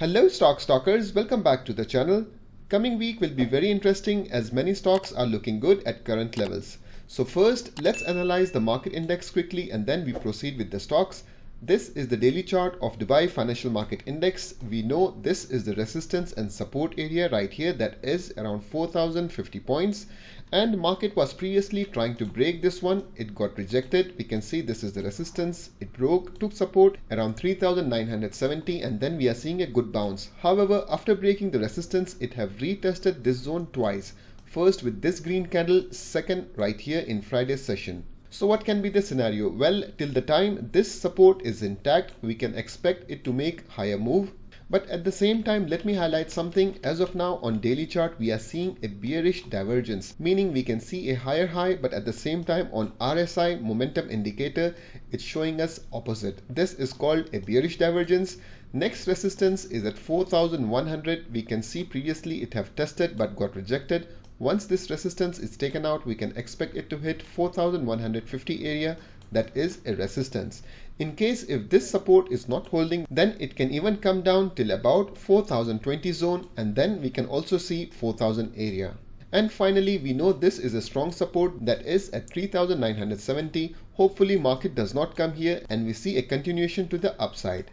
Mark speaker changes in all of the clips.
Speaker 1: Hello stock stalkers, welcome back to the channel. Coming week will be very interesting as many stocks are looking good at current levels. So first, let's analyze the market index quickly and then we proceed with the stocks. This is the daily chart of Dubai Financial Market Index. We know this is the resistance and support area right here, that is around 4050 points. And market was previously trying to break this one. It got rejected. We can see this is the resistance. It broke, took support around 3970 and then we are seeing a good bounce. However, after breaking the resistance, it have retested this zone twice. First with this green candle, second right here in Friday's session. So what can be the scenario? Well, till the time this support is intact, we can expect it to make higher move. But at the same time, let me highlight something. As of now on daily chart, we are seeing a bearish divergence, meaning we can see a higher high, but at the same time on RSI momentum indicator, it's showing us opposite. This is called a bearish divergence. Next resistance is at 4100. We can see previously it have tested but got rejected. Once this resistance is taken out, we can expect it to hit 4150 area. That is a resistance. In case if this support is not holding, then it can even come down till about 4020 zone and then we can also see 4000 area. And finally, we know this is a strong support, that is at 3970. Hopefully market does not come here and we see a continuation to the upside.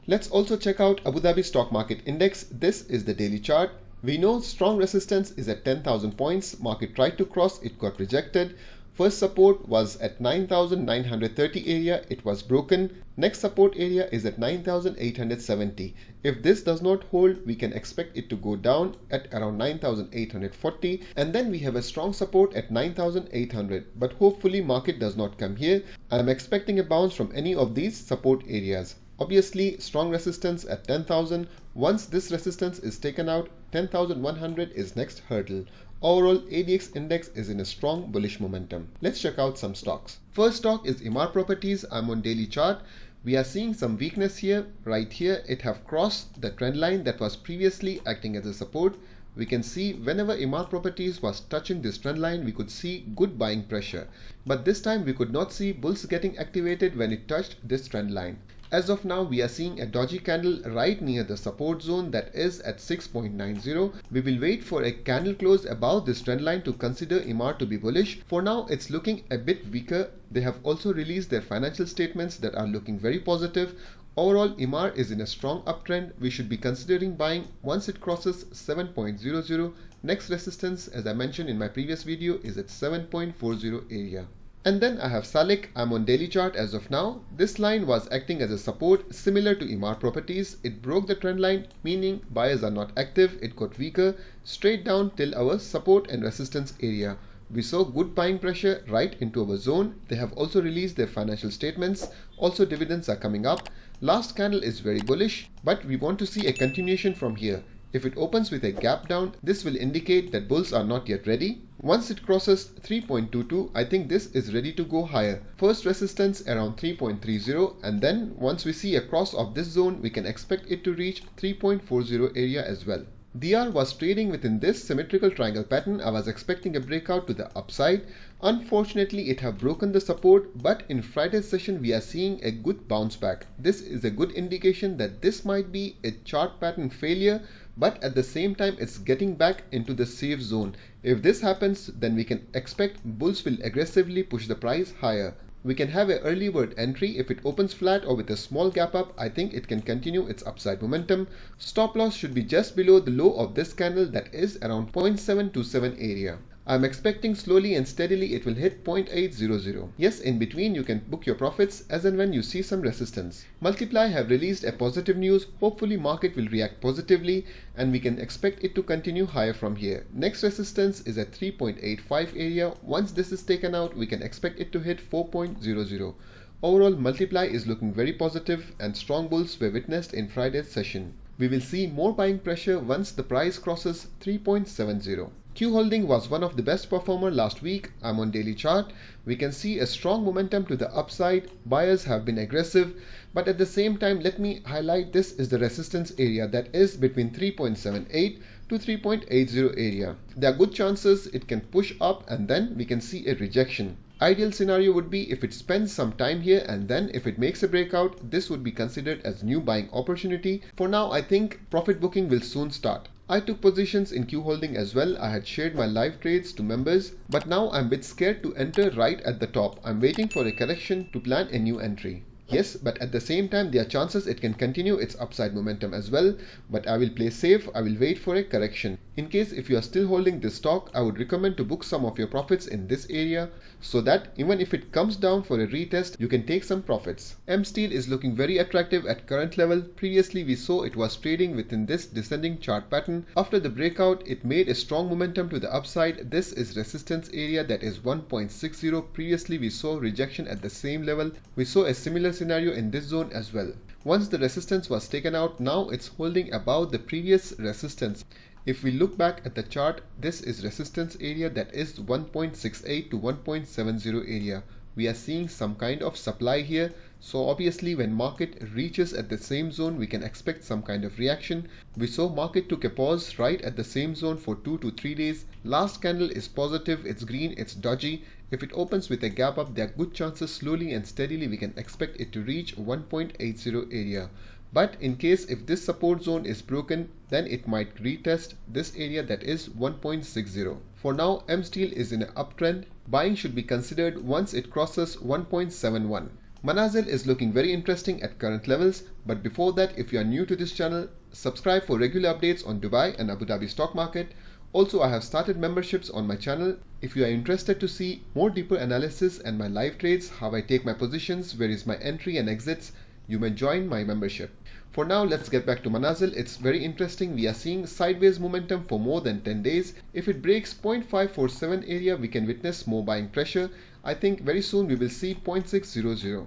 Speaker 1: Let's also check out Abu Dhabi Stock Market Index. This is the daily chart. We know strong resistance is at 10,000 points. Market tried to cross, it got rejected. First support was at 9,930 area, it was broken. Next support area is at 9,870. If this does not hold, we can expect it to go down at around 9,840 and then we have a strong support at 9,800. But hopefully market does not come here. I am expecting a bounce from any of these support areas. Obviously, strong resistance at 10,000. Once this resistance is taken out, 10,100 is next hurdle. Overall, ADX index is in a strong bullish momentum. Let's check out some stocks. First stock is Emaar Properties. I'm on daily chart. We are seeing some weakness here. Right here, it have crossed the trend line that was previously acting as a support. We can see whenever Emaar Properties was touching this trend line, we could see good buying pressure. But this time we could not see bulls getting activated when it touched this trend line. As of now, we are seeing a dodgy candle right near the support zone, that is at 6.90. We will wait for a candle close above this trend line to consider Emaar to be bullish. For now, it's looking a bit weaker. They have also released their financial statements that are looking very positive. Overall, Emaar is in a strong uptrend. We should be considering buying once it crosses 7.00. Next resistance, as I mentioned in my previous video, is at 7.40 area. And then I have Salik. I'm on daily chart as of now. This line was acting as a support similar to Emaar Properties. It broke the trend line, meaning buyers are not active. It got weaker straight down till our support and resistance area. We saw good buying pressure right into our zone. They have also released their financial statements. Also dividends are coming up. Last candle is very bullish, but we want to see a continuation from here. If it opens with a gap down, this will indicate that bulls are not yet ready. Once it crosses 3.22, I think this is ready to go higher. First resistance around 3.30 and then once we see a cross of this zone, we can expect it to reach 3.40 area as well. DR was trading within this symmetrical triangle pattern. I was expecting a breakout to the upside. Unfortunately, it have broken the support, but in Friday's session, we are seeing a good bounce back. This is a good indication that this might be a chart pattern failure, but at the same time, it's getting back into the safe zone. If this happens, then we can expect bulls will aggressively push the price higher. We can have an early bird entry. If it opens flat or with a small gap up, I think it can continue its upside momentum. Stop loss should be just below the low of this candle, that is around 0.727 area. I'm expecting slowly and steadily it will hit 0.800. Yes, in between you can book your profits as and when you see some resistance. Multiply have released a positive news. Hopefully market will react positively and we can expect it to continue higher from here. Next resistance is at 3.85 area. Once this is taken out, we can expect it to hit 4.00. Overall, Multiply is looking very positive and strong bulls were witnessed in Friday's session. We will see more buying pressure once the price crosses 3.70. Q Holding was one of the best performer last week. I'm on daily chart. We can see a strong momentum to the upside. Buyers have been aggressive, but at the same time, let me highlight this is the resistance area that is between 3.78 to 3.80 area. There are good chances it can push up and then we can see a rejection. Ideal scenario would be if it spends some time here and then if it makes a breakout, this would be considered as new buying opportunity. For now, I think profit booking will soon start. I took positions in Q Holding as well. I had shared my live trades to members, but now I'm a bit scared to enter right at the top. I'm waiting for a correction to plan a new entry. Yes, but at the same time, there are chances it can continue its upside momentum as well, but I will play safe. I will wait for a correction. In case if you are still holding this stock, I would recommend to book some of your profits in this area so that even if it comes down for a retest, you can take some profits. M Steel is looking very attractive at current level. Previously, we saw it was trading within this descending chart pattern. After the breakout, it made a strong momentum to the upside. This is resistance area that is 1.60. Previously, we saw rejection at the same level. We saw a similar scenario in this zone as well. Once the resistance was taken out, now it's holding above the previous resistance. If we look back at the chart, this is resistance area that is 1.68 to 1.70 area. We are seeing some kind of supply here. So obviously when market reaches at the same zone, we can expect some kind of reaction. We saw market took a pause right at the same zone for 2 to 3 days. Last candle is positive, it's green, it's dodgy. If it opens with a gap up, there are good chances slowly and steadily we can expect it to reach 1.80 area. But in case if this support zone is broken, then it might retest this area that is 1.60. For now, M Steel is in an uptrend. Buying should be considered once it crosses 1.71. Manasel is looking very interesting at current levels, but before that, if you are new to this channel, subscribe for regular updates on Dubai and Abu Dhabi stock market. Also, I have started memberships on my channel. If you are interested to see more deeper analysis and my live trades, how I take my positions, where is my entry and exits, you may join my membership. For now, let's get back to Manasel. It's very interesting. We are seeing sideways momentum for more than 10 days. If it breaks 0.547 area, we can witness more buying pressure. I think very soon we will see 0.600.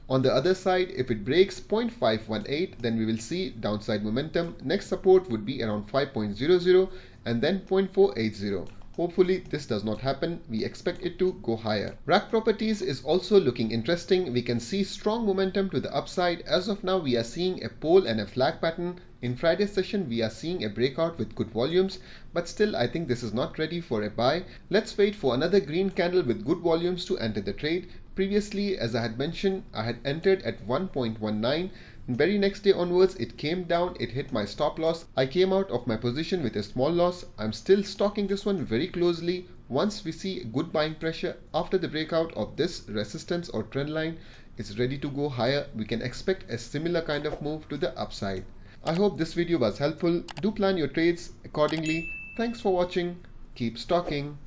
Speaker 1: On the other side, if it breaks 0.518, then we will see downside momentum. Next support would be around 5.00 and then 0.480. Hopefully this does not happen. We expect it to go higher. Emaar Properties is also looking interesting. We can see strong momentum to the upside. As of now, we are seeing a pole and a flag pattern. In Friday's session, we are seeing a breakout with good volumes, but still I think this is not ready for a buy. Let's wait for another green candle with good volumes to enter the trade. Previously, as I had mentioned, I had entered at 1.19. Very next day onwards, it came down, it hit my stop loss. I came out of my position with a small loss. I'm still stalking this one very closely. Once we see good buying pressure after the breakout of this resistance or trend line, it's ready to go higher. We can expect a similar kind of move to the upside. I hope this video was helpful. Do plan your trades accordingly. Thanks for watching. Keep stalking.